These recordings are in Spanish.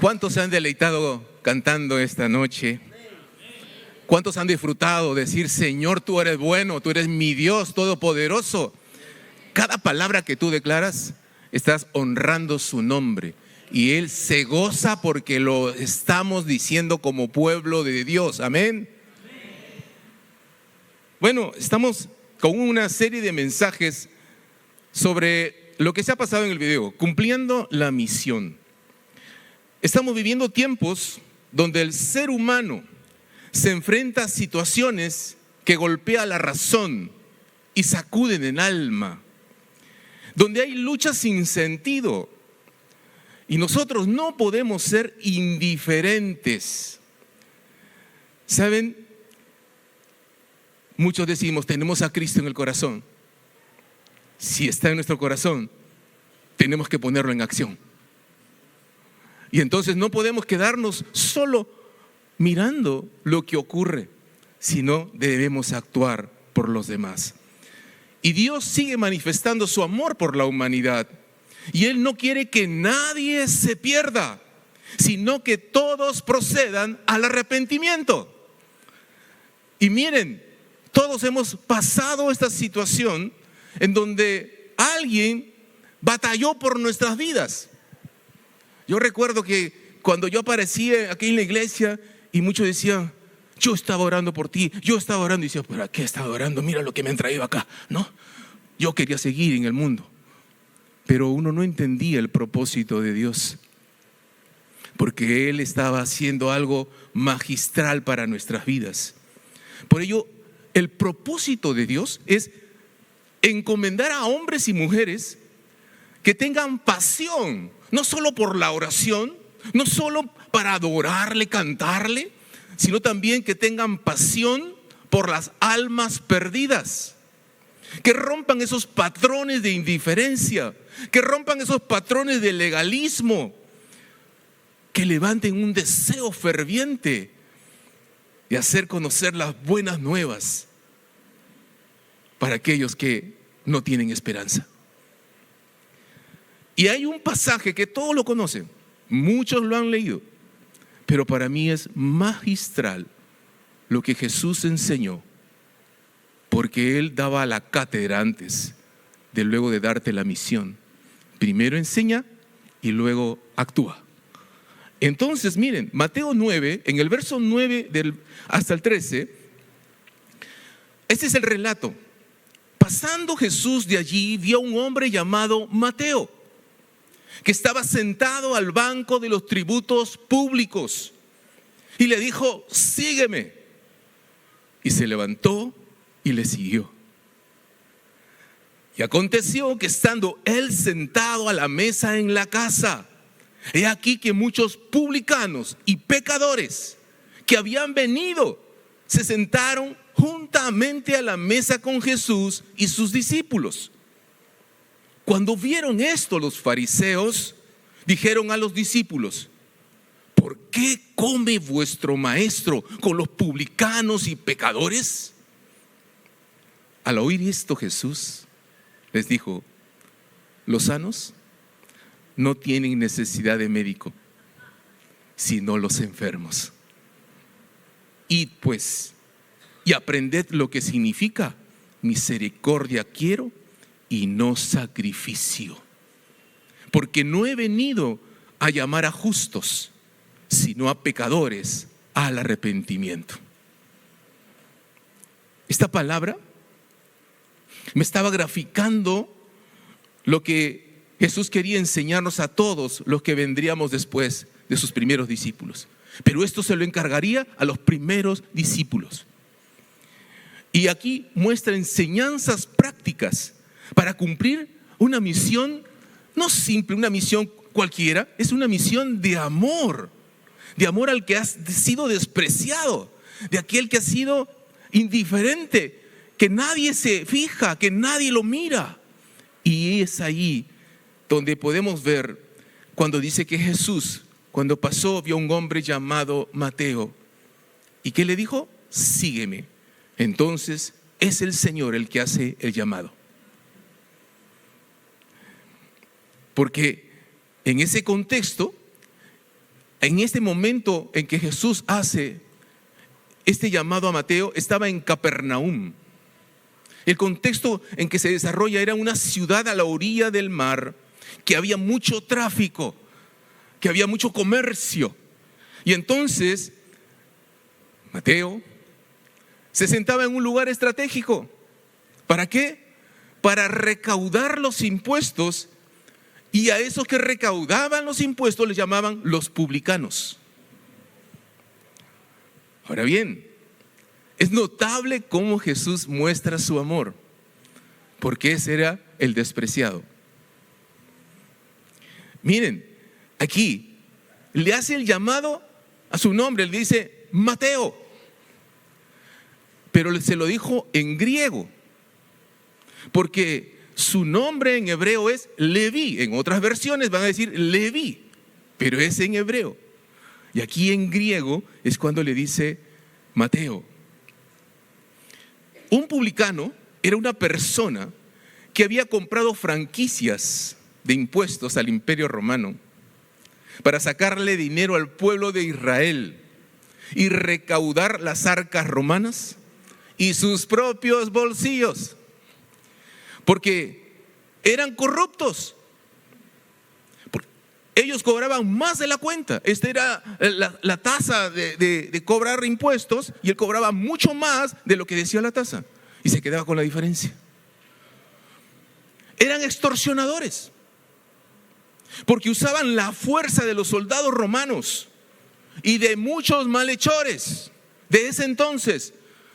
¿Cuántos se han deleitado cantando esta noche? ¿Cuántos han disfrutado decir: Señor, tú eres bueno, tú eres mi Dios todopoderoso? Cada palabra que tú declaras, estás honrando su nombre. Y Él se goza porque lo estamos diciendo como pueblo de Dios. Amén. Bueno, estamos con una serie de mensajes sobre lo que se ha pasado en el video, cumpliendo la misión. Estamos viviendo tiempos donde el ser humano se enfrenta a situaciones que golpean la razón y sacuden el alma, donde hay luchas sin sentido. Y nosotros no podemos ser indiferentes. ¿Saben? Muchos decimos: tenemos a Cristo en el corazón. Si está en nuestro corazón, tenemos que ponerlo en acción. Y entonces no podemos quedarnos solo mirando lo que ocurre, sino debemos actuar por los demás. Y Dios sigue manifestando su amor por la humanidad. Y Él no quiere que nadie se pierda, sino que todos procedan al arrepentimiento. Y miren, todos hemos pasado esta situación en donde alguien batalló por nuestras vidas. Yo recuerdo que cuando yo aparecí aquí en la iglesia y muchos decían: yo estaba orando por ti, yo estaba orando, y decía: ¿para qué estaba orando? Mira lo que me han traído acá, ¿no? Yo quería seguir en el mundo. Pero uno no entendía el propósito de Dios, porque Él estaba haciendo algo magistral para nuestras vidas. Por ello, el propósito de Dios es encomendar a hombres y mujeres que tengan pasión, no solo por la oración, no solo para adorarle, cantarle, sino también que tengan pasión por las almas perdidas. Que rompan esos patrones de indiferencia, que rompan esos patrones de legalismo, que levanten un deseo ferviente de hacer conocer las buenas nuevas para aquellos que no tienen esperanza. Y hay un pasaje que todos lo conocen, muchos lo han leído, pero para mí es magistral lo que Jesús enseñó, porque Él daba la cátedra antes de luego de darte la misión. Primero enseña y luego actúa. Entonces miren, Mateo 9, en el verso 9 hasta el 13, este es el relato. Pasando Jesús de allí, vio a un hombre llamado Mateo, que estaba sentado al banco de los tributos públicos, y le dijo: sígueme. Y se levantó y le siguió. Y aconteció que estando él sentado a la mesa en la casa, he aquí que muchos publicanos y pecadores que habían venido se sentaron juntamente a la mesa con Jesús y sus discípulos. Cuando vieron esto, los fariseos dijeron a los discípulos: ¿por qué come vuestro maestro con los publicanos y pecadores? Al oír esto, Jesús les dijo: los sanos no tienen necesidad de médico, sino los enfermos. Id pues y aprended lo que significa: misericordia quiero y no sacrificio, porque no he venido a llamar a justos, sino a pecadores al arrepentimiento. Esta palabra me estaba graficando lo que Jesús quería enseñarnos a todos los que vendríamos después de sus primeros discípulos. Pero esto se lo encargaría a los primeros discípulos. Y aquí muestra enseñanzas prácticas para cumplir una misión no simple, una misión cualquiera, es una misión de amor al que ha sido despreciado, de aquel que ha sido indiferente, que nadie se fija, que nadie lo mira. Y es ahí donde podemos ver cuando dice que Jesús, cuando pasó, vio a un hombre llamado Mateo. ¿Y qué le dijo? Sígueme. Entonces es el Señor el que hace el llamado. Porque en ese contexto, En este momento en que Jesús hace este llamado a Mateo, estaba en Capernaum. El contexto en que se desarrolla era una ciudad a la orilla del mar, que había mucho tráfico, que había mucho comercio. Y entonces Mateo se sentaba en un lugar estratégico. ¿Para qué? Para recaudar los impuestos, y a esos que recaudaban los impuestos les llamaban los publicanos. Ahora bien, es notable cómo Jesús muestra su amor, porque ese era el despreciado. Miren, aquí le hace el llamado a su nombre, le dice Mateo, pero se lo dijo en griego, porque su nombre en hebreo es Leví. En otras versiones van a decir Leví, pero es en hebreo. Y aquí en griego es cuando le dice Mateo. Un publicano era una persona que había comprado franquicias de impuestos al Imperio Romano para sacarle dinero al pueblo de Israel y recaudar las arcas romanas y sus propios bolsillos, porque eran corruptos. Ellos cobraban más de la cuenta. Esta era la tasa de cobrar impuestos, y él cobraba mucho más de lo que decía la tasa y se quedaba con la diferencia. Eran extorsionadores, porque usaban la fuerza de los soldados romanos y de muchos malhechores de ese entonces,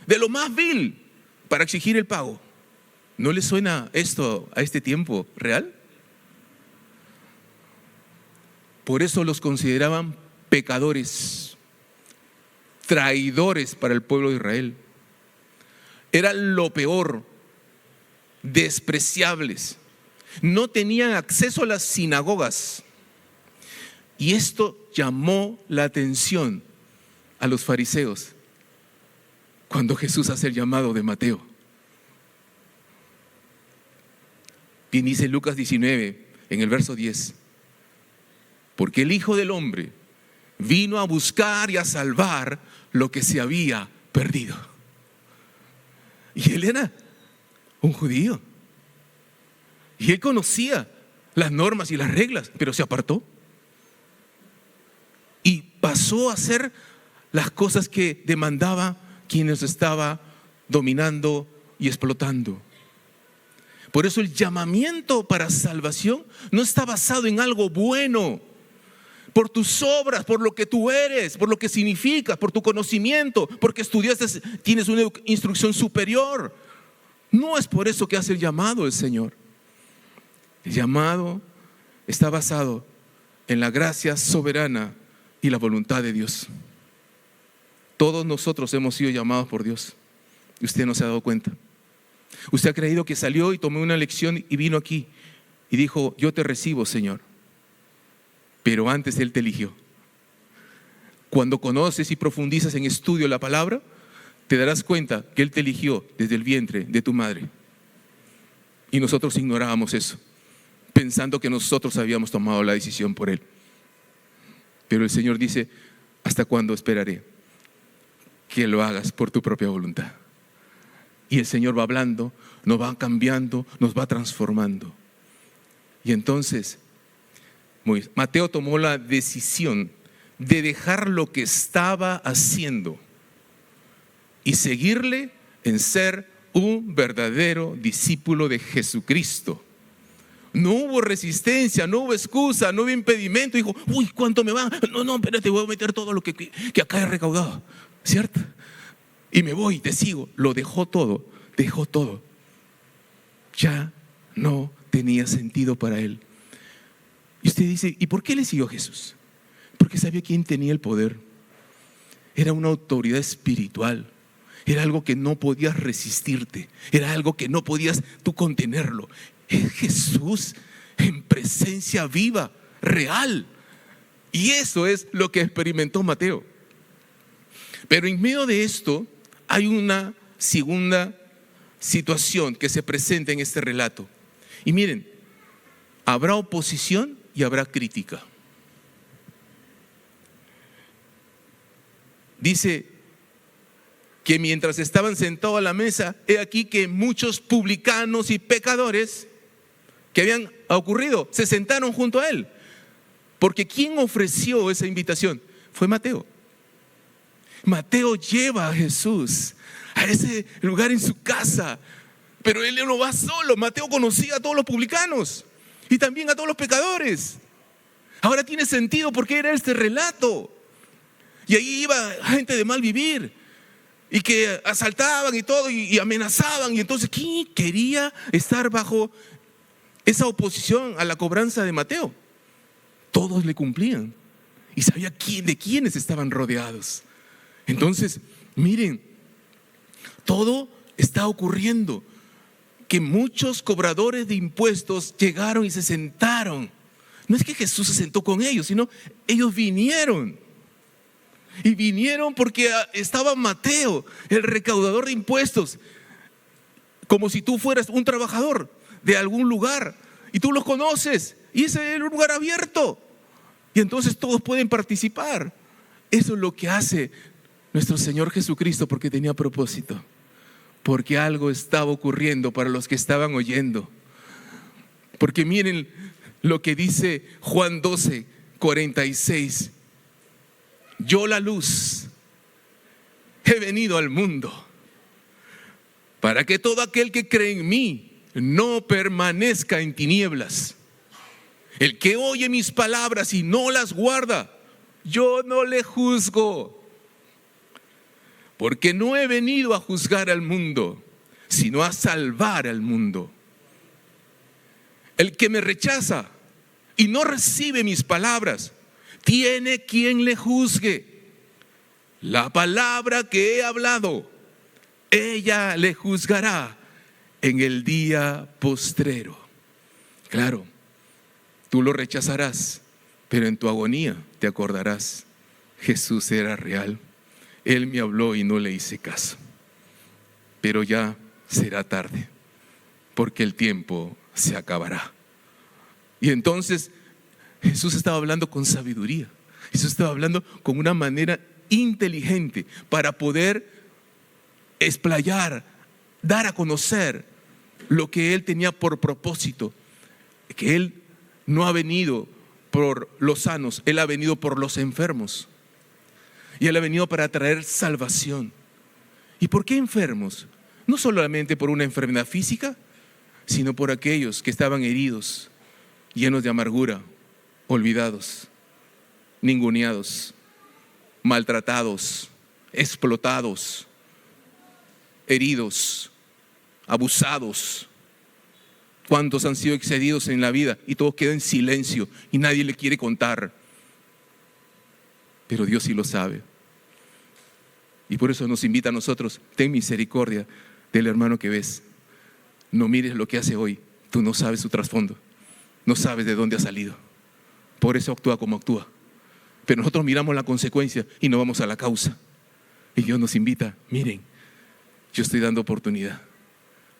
de lo más vil, para exigir el pago. ¿No le suena esto a este tiempo real? Por eso los consideraban pecadores, traidores para el pueblo de Israel. Eran lo peor, despreciables. No tenían acceso a las sinagogas. Y esto llamó la atención a los fariseos cuando Jesús hace el llamado de Mateo. Bien dice Lucas 19, en el verso 10, porque el Hijo del Hombre vino a buscar y a salvar lo que se había perdido. Y él era un judío, y él conocía las normas y las reglas, pero se apartó y pasó a hacer las cosas que demandaba quienes estaba dominando y explotando. Por eso el llamamiento para salvación no está basado en algo bueno, por tus obras, por lo que tú eres, por lo que significas, por tu conocimiento, porque estudiaste, tienes una instrucción superior. No es por eso que hace el llamado el Señor. El llamado está basado en la gracia soberana y la voluntad de Dios. Todos nosotros hemos sido llamados por Dios, y usted no se ha dado cuenta. Usted ha creído que salió y tomó una lección y vino aquí y dijo: yo te recibo, Señor. Pero antes Él te eligió. Cuando conoces y profundizas en estudio la palabra, te darás cuenta que Él te eligió desde el vientre de tu madre. Y nosotros ignorábamos eso, pensando que nosotros habíamos tomado la decisión por Él. Pero el Señor dice: ¿hasta cuándo esperaré que lo hagas por tu propia voluntad? Y el Señor va hablando, nos va cambiando, nos va transformando. Y entonces Mateo tomó la decisión de dejar lo que estaba haciendo y seguirle en ser un verdadero discípulo de Jesucristo. No hubo resistencia, no hubo excusa, no hubo impedimento. Dijo: uy, ¿cuánto me va? No, espérate, voy a meter todo lo que acá he recaudado, ¿cierto? Y me voy, te sigo. Lo dejó todo. Ya no tenía sentido para él. Y usted dice: ¿y por qué le siguió a Jesús? Porque sabía quién tenía el poder. Era una autoridad espiritual. Era algo que no podías resistirte. Era algo que no podías tú contenerlo. Es Jesús en presencia viva, real. Y eso es lo que experimentó Mateo. Pero en medio de esto hay una segunda situación que se presenta en este relato. Y miren, habrá oposición y habrá crítica. dice que mientras estaban sentados a la mesa, he aquí que muchos publicanos y pecadores que habían ocurrido se sentaron junto a él. Porque ¿quién ofreció esa invitación? Fue Mateo. Mateo lleva a Jesús a ese lugar en su casa, pero él no va solo. Mateo conocía a todos los publicanos y también a todos los pecadores. Ahora tiene sentido porque era este relato. Y ahí iba gente de mal vivir y que asaltaban y todo y amenazaban. Y entonces, ¿quién quería estar bajo esa oposición a la cobranza de Mateo? Todos le cumplían y sabía de quiénes estaban rodeados. Entonces, miren, todo está ocurriendo. Que muchos cobradores de impuestos llegaron y se sentaron. No es que Jesús se sentó con ellos, sino ellos vinieron. Y vinieron porque estaba Mateo, el recaudador de impuestos, como si tú fueras un trabajador de algún lugar y tú los conoces y ese es un lugar abierto y entonces todos pueden participar. Eso es lo que hace nuestro Señor Jesucristo, porque tenía propósito, porque algo estaba ocurriendo para los que estaban oyendo. Porque miren lo que dice Juan 12:46. Yo, la luz, he venido al mundo para que todo aquel que cree en mí no permanezca en tinieblas. El que oye mis palabras y no las guarda, yo no le juzgo, porque no he venido a juzgar al mundo, sino a salvar al mundo. El que me rechaza y no recibe mis palabras, tiene quien le juzgue. La palabra que he hablado, ella le juzgará en el día postrero. Claro, tú lo rechazarás, pero en tu agonía te acordarás. Jesús era real. Él me habló y no le hice caso. Pero ya será tarde, porque el tiempo se acabará. Y entonces Jesús estaba hablando con sabiduría. Jesús estaba hablando con una manera inteligente para poder explayar, dar a conocer lo que Él tenía por propósito. Que Él no ha venido por los sanos, Él ha venido por los enfermos. Y Él ha venido para traer salvación. ¿Y por qué enfermos? No solamente por una enfermedad física, sino por aquellos que estaban heridos, llenos de amargura, olvidados, ninguneados, maltratados, explotados, heridos, abusados. ¿Cuántos han sido excedidos en la vida y todo queda en silencio y nadie le quiere contar? Pero Dios sí lo sabe. Y por eso nos invita a nosotros: ten misericordia del hermano que ves. No mires lo que hace hoy. Tú no sabes su trasfondo. No sabes de dónde ha salido. Por eso actúa como actúa. Pero nosotros miramos la consecuencia y no vamos a la causa. Y Dios nos invita: miren, yo estoy dando oportunidad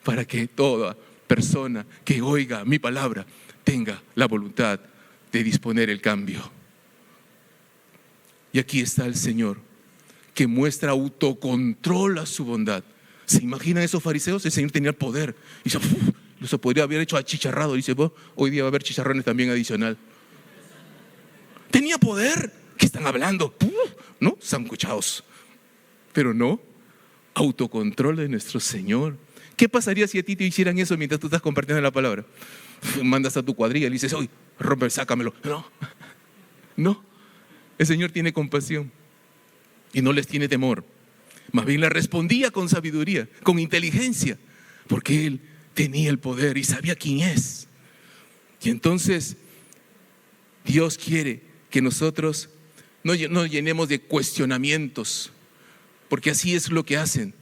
para que toda persona que oiga mi palabra tenga la voluntad de disponer el cambio. Y aquí está el Señor, que muestra autocontrol a su bondad. ¿Se imaginan esos fariseos? El Señor tenía el poder. Y dice, se podría haber hecho achicharrado. Dice, hoy día va a haber chicharrones también adicional. Tenía poder. ¿Qué están hablando? ¿No? Sancochados. Pero no, autocontrol de nuestro Señor. ¿Qué pasaría si a ti te hicieran eso mientras tú estás compartiendo la palabra? Mandas a tu cuadrilla y le dices, rompe, sácamelo. No. El Señor tiene compasión y no les tiene temor. Más bien le respondía con sabiduría, con inteligencia, porque Él tenía el poder y sabía quién es. Y entonces Dios quiere que nosotros no llenemos de cuestionamientos, porque así es lo que hacen.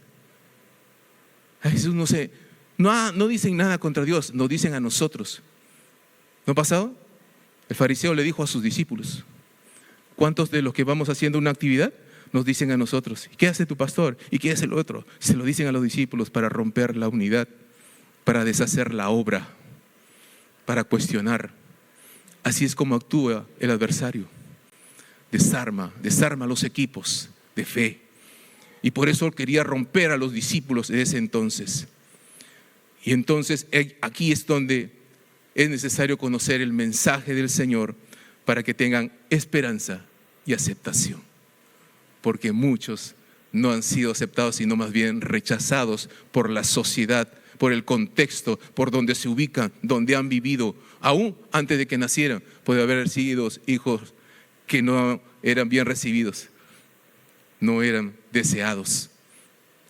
A Jesús no dicen nada contra Dios, nos dicen a nosotros. ¿No ha pasado? El fariseo le dijo a sus discípulos: ¿cuántos de los que vamos haciendo una actividad nos dicen a nosotros? ¿Qué hace tu pastor? ¿Y qué hace el otro? Se lo dicen a los discípulos para romper la unidad, para deshacer la obra, para cuestionar. Así es como actúa el adversario. Desarma los equipos de fe. Y por eso quería romper a los discípulos de ese entonces. Y entonces aquí es donde es necesario conocer el mensaje del Señor para que tengan esperanza y aceptación. Porque muchos no han sido aceptados, sino más bien rechazados por la sociedad, por el contexto, por donde se ubican, donde han vivido. Aún antes de que nacieran, puede haber sido hijos que no eran bien recibidos, no eran deseados.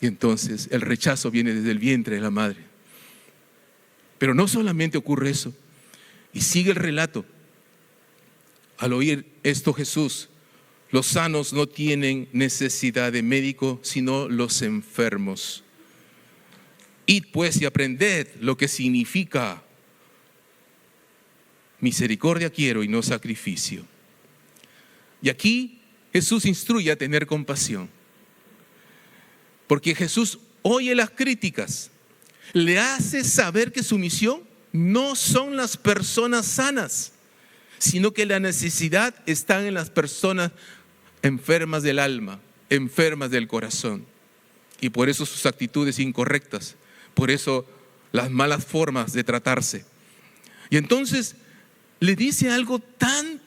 Y entonces el rechazo viene desde el vientre de la madre. Pero no solamente ocurre eso. Y sigue el relato. Al oír esto Jesús: los sanos no tienen necesidad de médico, sino los enfermos. Id pues y aprended lo que significa misericordia quiero y no sacrificio. Y aquí Jesús instruye a tener compasión. Porque Jesús oye las críticas, le hace saber que su misión no son las personas sanas, sino que la necesidad está en las personas enfermas del alma, enfermas del corazón. Y por eso sus actitudes incorrectas, por eso las malas formas de tratarse. Y entonces le dice algo tan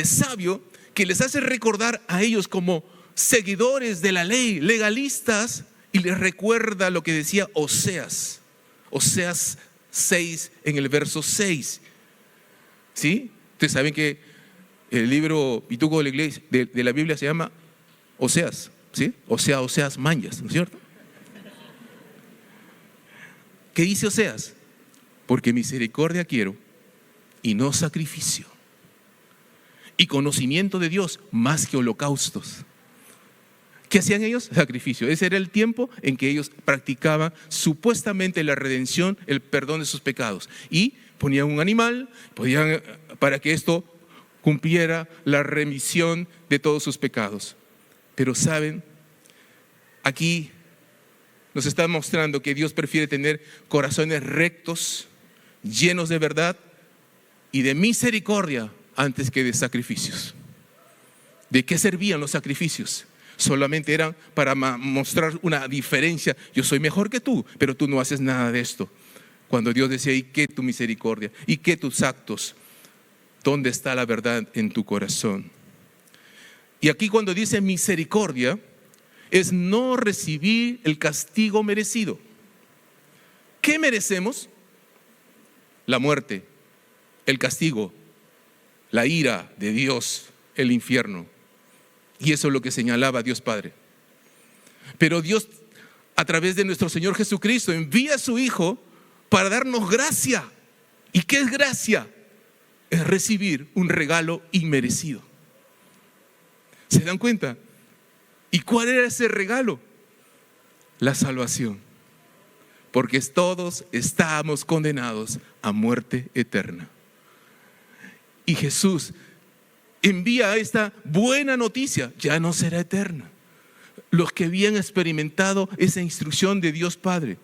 sabio que les hace recordar a ellos como seguidores de la ley, legalistas, y les recuerda lo que decía Oseas 6 en el verso 6. ¿Sí? Ustedes saben que el libro pituco de la iglesia, de la Biblia se llama Oseas, ¿sí? Oseas Manjas, ¿no es cierto? ¿Qué dice Oseas? Porque misericordia quiero y no sacrificio, y conocimiento de Dios más que holocaustos. ¿Qué hacían ellos? Sacrificio. Ese era el tiempo en que ellos practicaban supuestamente la redención, el perdón de sus pecados. Y ponían un animal, para que esto cumpliera la remisión de todos sus pecados. Pero saben, aquí nos está mostrando que Dios prefiere tener corazones rectos, llenos de verdad y de misericordia antes que de sacrificios. ¿De qué servían los sacrificios? Solamente eran para mostrar una diferencia. Yo soy mejor que tú, pero tú no haces nada de esto. Cuando Dios decía: ¿y qué tu misericordia? ¿Y qué tus actos? ¿Dónde está la verdad en tu corazón? Y aquí cuando dice misericordia, es no recibir el castigo merecido. ¿Qué merecemos? La muerte, el castigo, la ira de Dios, el infierno. Y eso es lo que señalaba Dios Padre. Pero Dios, a través de nuestro Señor Jesucristo, envía a su Hijo para darnos gracia. ¿Y qué es gracia? Es recibir un regalo inmerecido. ¿Se dan cuenta? ¿Y cuál era ese regalo? La salvación. Porque todos estábamos condenados a muerte eterna. Y Jesús envía esta buena noticia: ya no será eterna. Los que habían experimentado esa instrucción de Dios Padre,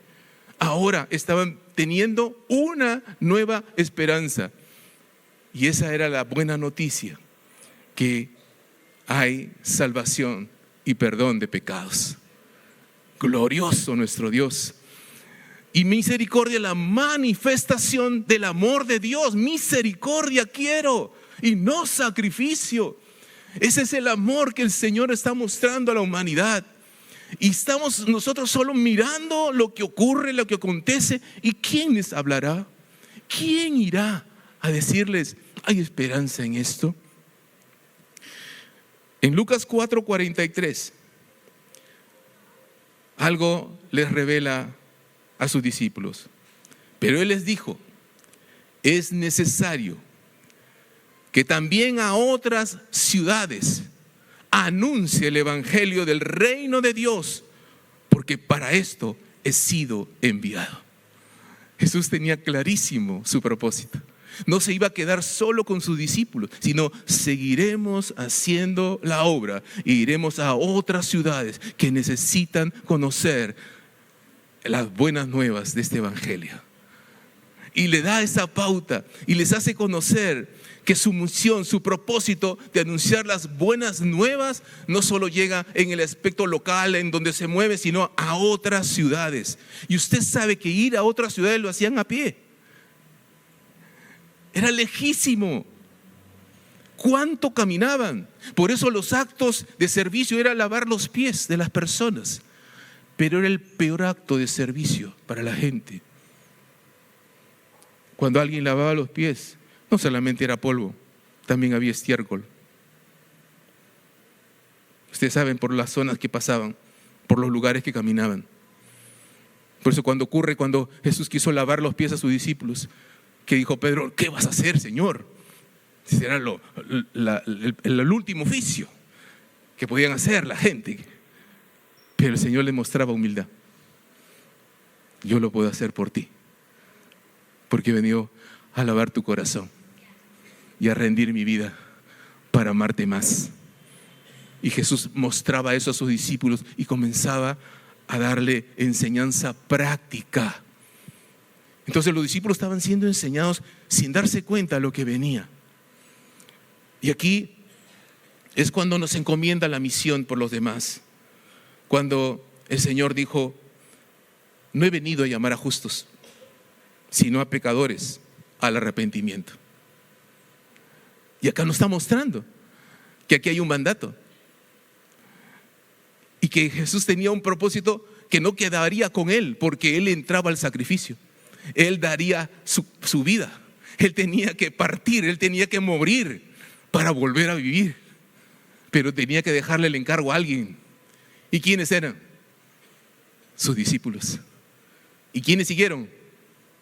ahora estaban teniendo una nueva esperanza. Y esa era la buena noticia, que hay salvación y perdón de pecados. Glorioso nuestro Dios. Y misericordia, la manifestación del amor de Dios. Misericordia quiero y no sacrificio. Ese es el amor que el Señor está mostrando a la humanidad. Y estamos nosotros solo mirando lo que ocurre, lo que acontece. ¿Y quién les hablará? ¿Quién irá a decirles: hay esperanza en esto? En Lucas 4:43, algo les revela a sus discípulos. Pero Él les dijo: es necesario que también a otras ciudades anuncie el evangelio del reino de Dios, porque para esto he sido enviado. Jesús tenía clarísimo su propósito. No se iba a quedar solo con sus discípulos, sino seguiremos haciendo la obra e iremos a otras ciudades que necesitan conocer las buenas nuevas de este evangelio. y le da esa pauta y les hace conocer que su misión, su propósito de anunciar las buenas nuevas no solo llega en el aspecto local en donde se mueve, sino a otras ciudades. Y usted sabe que ir a otras ciudades lo hacían a pie. Era lejísimo. ¿Cuánto caminaban? Por eso los actos de servicio era lavar los pies de las personas. Pero era el peor acto de servicio para la gente. Cuando alguien lavaba los pies, no solamente era polvo, también había estiércol. Ustedes saben por las zonas que pasaban, por los lugares que caminaban. Por eso cuando Jesús quiso lavar los pies a sus discípulos, que dijo Pedro, ¿qué vas a hacer, Señor? Ese era el último oficio que podían hacer la gente. Pero el Señor le mostraba humildad. Yo lo puedo hacer por ti, porque he venido a lavar tu corazón y a rendir mi vida para amarte más. Y Jesús mostraba eso a sus discípulos y comenzaba a darle enseñanza práctica. Entonces los discípulos estaban siendo enseñados sin darse cuenta de lo que venía. Y aquí es cuando nos encomienda la misión por los demás. Cuando el Señor dijo, no he venido a llamar a justos, sino a pecadores al arrepentimiento. Y acá nos está mostrando que aquí hay un mandato. Y que Jesús tenía un propósito que no quedaría con él, porque él entraba al sacrificio. Él daría su vida. Él tenía que partir, él tenía que morir para volver a vivir. Pero tenía que dejarle el encargo a alguien. ¿Y quiénes eran? Sus discípulos. ¿Y quiénes siguieron?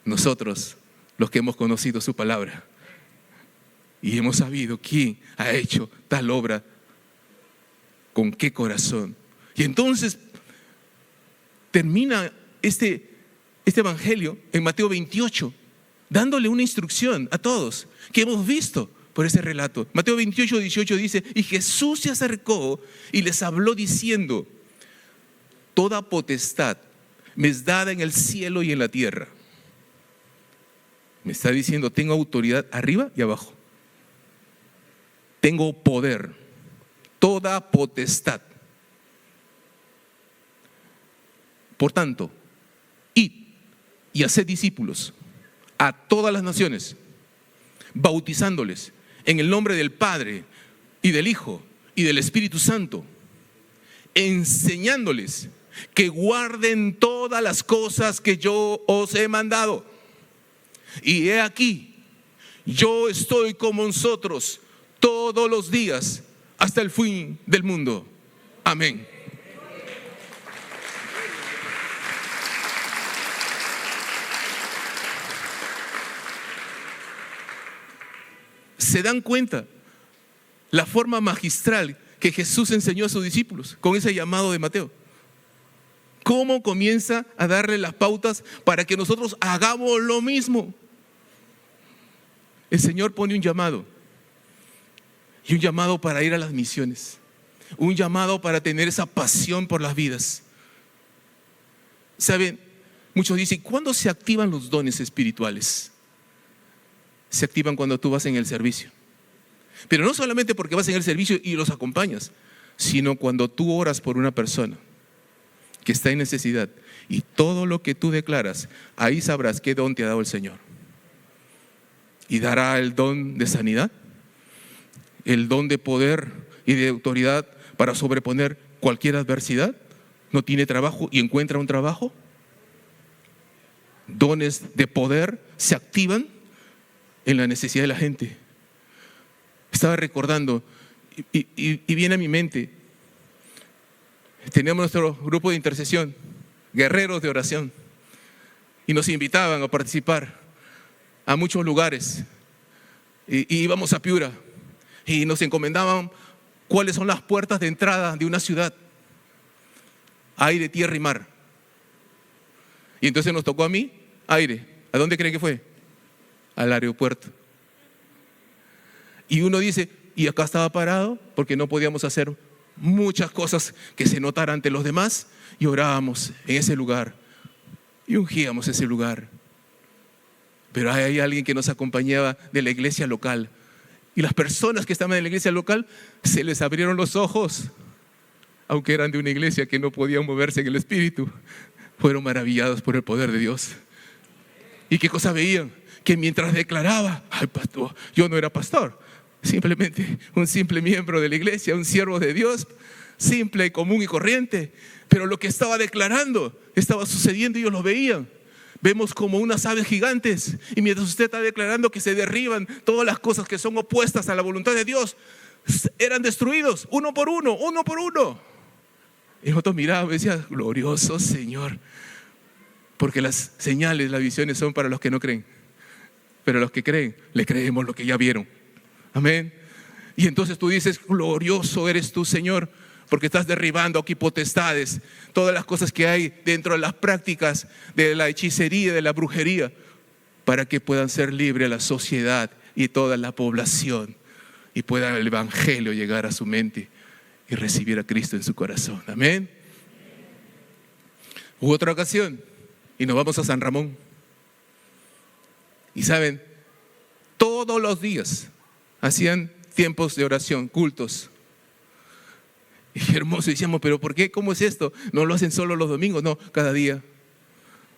Nosotros, los que hemos conocido su palabra. Y hemos sabido quién ha hecho tal obra, con qué corazón. Y entonces termina este evangelio en Mateo 28, dándole una instrucción a todos que hemos visto por ese relato. Mateo 28, 18 dice, y Jesús se acercó y les habló diciendo, toda potestad me es dada en el cielo y en la tierra. Me está diciendo, tengo autoridad arriba y abajo. Tengo poder, toda potestad. Por tanto, id y haced discípulos a todas las naciones, bautizándoles en el nombre del Padre y del Hijo y del Espíritu Santo, enseñándoles que guarden todas las cosas que yo os he mandado. Y he aquí, yo estoy con vosotros todos los días hasta el fin del mundo. Amén. ¿Se dan cuenta la forma magistral que Jesús enseñó a sus discípulos con ese llamado de Mateo? ¿Cómo comienza a darle las pautas para que nosotros hagamos lo mismo? El Señor pone un llamado, y un llamado para ir a las misiones, un llamado para tener esa pasión por las vidas. ¿Saben? Muchos dicen, ¿cuándo se activan los dones espirituales? Se activan cuando tú vas en el servicio. Pero no solamente porque vas en el servicio y los acompañas, sino cuando tú oras por una persona que está en necesidad, y todo lo que tú declaras, ahí sabrás qué don te ha dado el Señor. Y dará el don de sanidad, el don de poder y de autoridad para sobreponer cualquier adversidad. No tiene trabajo y encuentra un trabajo. Dones de poder se activan en la necesidad de la gente. Estaba recordando y viene a mi mente, teníamos nuestro grupo de intercesión, guerreros de oración, y nos invitaban a participar a muchos lugares, y íbamos a Piura y nos encomendaban cuáles son las puertas de entrada de una ciudad: aire, tierra y mar. Y entonces nos tocó a mí aire. ¿A dónde creen que fue? Al aeropuerto. Y uno dice, y acá estaba parado porque no podíamos hacer muchas cosas que se notaran ante los demás, y orábamos en ese lugar y ungíamos ese lugar. Pero hay alguien que nos acompañaba de la iglesia local. Y las personas que estaban en la iglesia local se les abrieron los ojos, aunque eran de una iglesia que no podían moverse en el espíritu. Fueron maravillados por el poder de Dios. ¿Y qué cosa veían? Que mientras declaraba, ay pastor, yo no era pastor, simplemente un simple miembro de la iglesia, un siervo de Dios, simple, común y corriente. Pero lo que estaba declarando estaba sucediendo y ellos lo veían. Vemos como unas aves gigantes, y mientras usted está declarando que se derriban todas las cosas que son opuestas a la voluntad de Dios, eran destruidos uno por uno. Y nosotros mirábamos y decíamos, glorioso Señor, porque las señales, las visiones son para los que no creen, pero a los que creen, le creemos lo que ya vieron. Amén. Y entonces tú dices, glorioso eres tú, Señor, porque estás derribando aquí potestades, todas las cosas que hay dentro de las prácticas de la hechicería, de la brujería, para que puedan ser libres la sociedad y toda la población, y pueda el evangelio llegar a su mente y recibir a Cristo en su corazón. Amén. Hubo otra ocasión y nos vamos a San Ramón. Y saben, todos los días hacían tiempos de oración, cultos. Y hermoso, decíamos, pero ¿por qué? ¿Cómo es esto? ¿No lo hacen solo los domingos? No, cada día.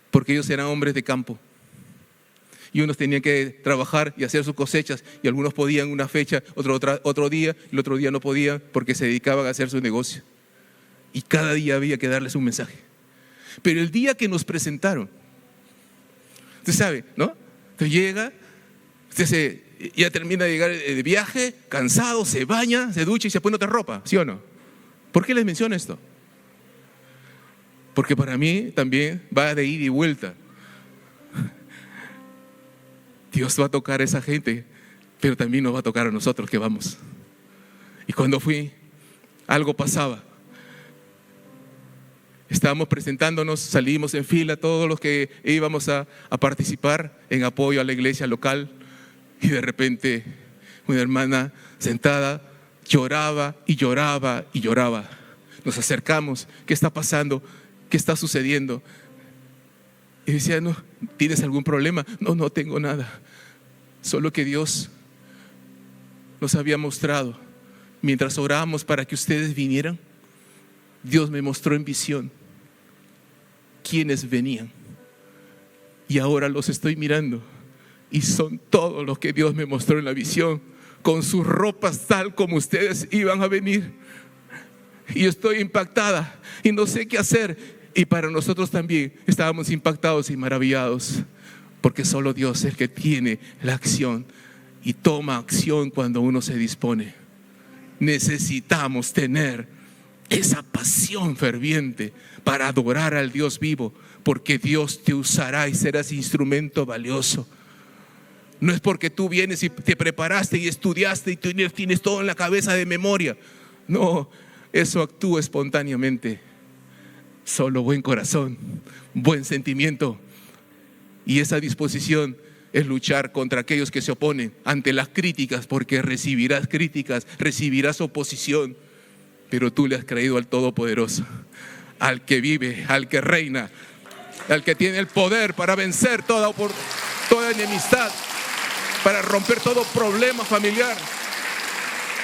Porque ellos eran hombres de campo. Y unos tenían que trabajar y hacer sus cosechas. Y algunos podían una fecha, otro día, y el otro día no podían porque se dedicaban a hacer su negocio. Y cada día había que darles un mensaje. Pero el día que nos presentaron, usted sabe, ¿no? Usted llega, usted ya termina de llegar de viaje, cansado, se baña, se ducha y se pone otra ropa, ¿sí o no? ¿Por qué les menciono esto? Porque para mí también va de ida y vuelta. Dios va a tocar a esa gente, pero también nos va a tocar a nosotros que vamos. Y cuando fui, algo pasaba. Estábamos presentándonos, salimos en fila todos los que íbamos a participar en apoyo a la iglesia local, y de repente una hermana sentada lloraba y lloraba y lloraba. Nos acercamos, ¿qué está pasando? ¿Qué está sucediendo? Y decía, no, ¿tienes algún problema? No, no tengo nada. Solo que Dios nos había mostrado, mientras orábamos para que ustedes vinieran, Dios me mostró en visión quiénes venían. Y ahora los estoy mirando y son todos los que Dios me mostró en la visión, con sus ropas tal como ustedes iban a venir. Y estoy impactada y no sé qué hacer. Y para nosotros también estábamos impactados y maravillados, porque solo Dios es el que tiene la acción y toma acción cuando uno se dispone. Necesitamos tener esa pasión ferviente para adorar al Dios vivo, porque Dios te usará y serás instrumento valioso. No es porque tú vienes y te preparaste y estudiaste y tú tienes todo en la cabeza de memoria. No, eso actúa espontáneamente. Solo buen corazón, buen sentimiento. Y esa disposición es luchar contra aquellos que se oponen ante las críticas, porque recibirás críticas, recibirás oposición. Pero tú le has creído al Todopoderoso, al que vive, al que reina, al que tiene el poder para vencer toda enemistad, para romper todo problema familiar,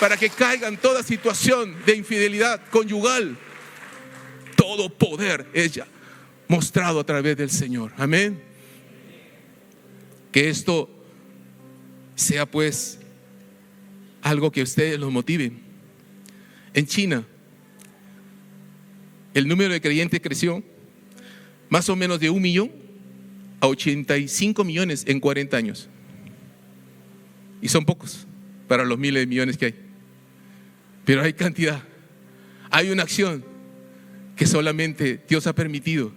para que caiga en toda situación de infidelidad conyugal. Todo poder es ya mostrado a través del Señor. Amén. Que esto sea pues algo que ustedes los motiven. En China, el número de creyentes creció más o menos de 1 millón a 85 millones en 40 años. Y son pocos para los miles de millones que hay. Pero hay cantidad. Hay una acción que solamente Dios ha permitido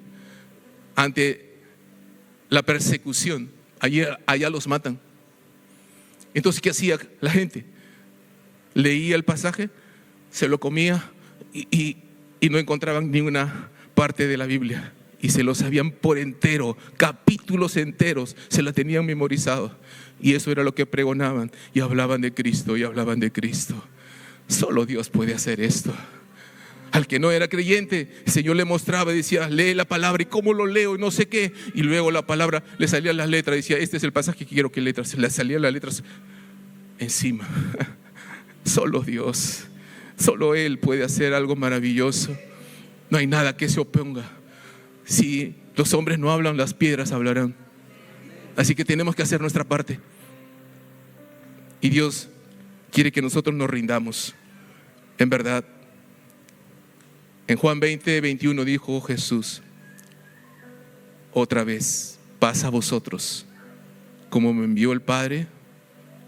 ante la persecución. Allá los matan. Entonces, ¿qué hacía la gente? Leía el pasaje, se lo comía y no encontraban ni una parte de la Biblia. Y se lo sabían por entero, capítulos enteros, se la tenían memorizado. Y eso era lo que pregonaban y hablaban de Cristo y hablaban de Cristo. Solo Dios puede hacer esto. Al que no era creyente, el Señor le mostraba y decía, lee la palabra, y cómo lo leo y no sé qué. Y luego la palabra le salían las letras, decía, este es el pasaje que quiero que letras. Le salían las letras encima. Solo Dios, solo Él puede hacer algo maravilloso. No hay nada que se oponga. Si los hombres no hablan, las piedras hablarán. Así que tenemos que hacer nuestra parte. Y Dios quiere que nosotros nos rindamos. En verdad, en Juan 20:21 dijo Jesús, otra vez, paz a vosotros. Como me envió el Padre,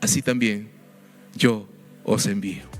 así también yo os envío.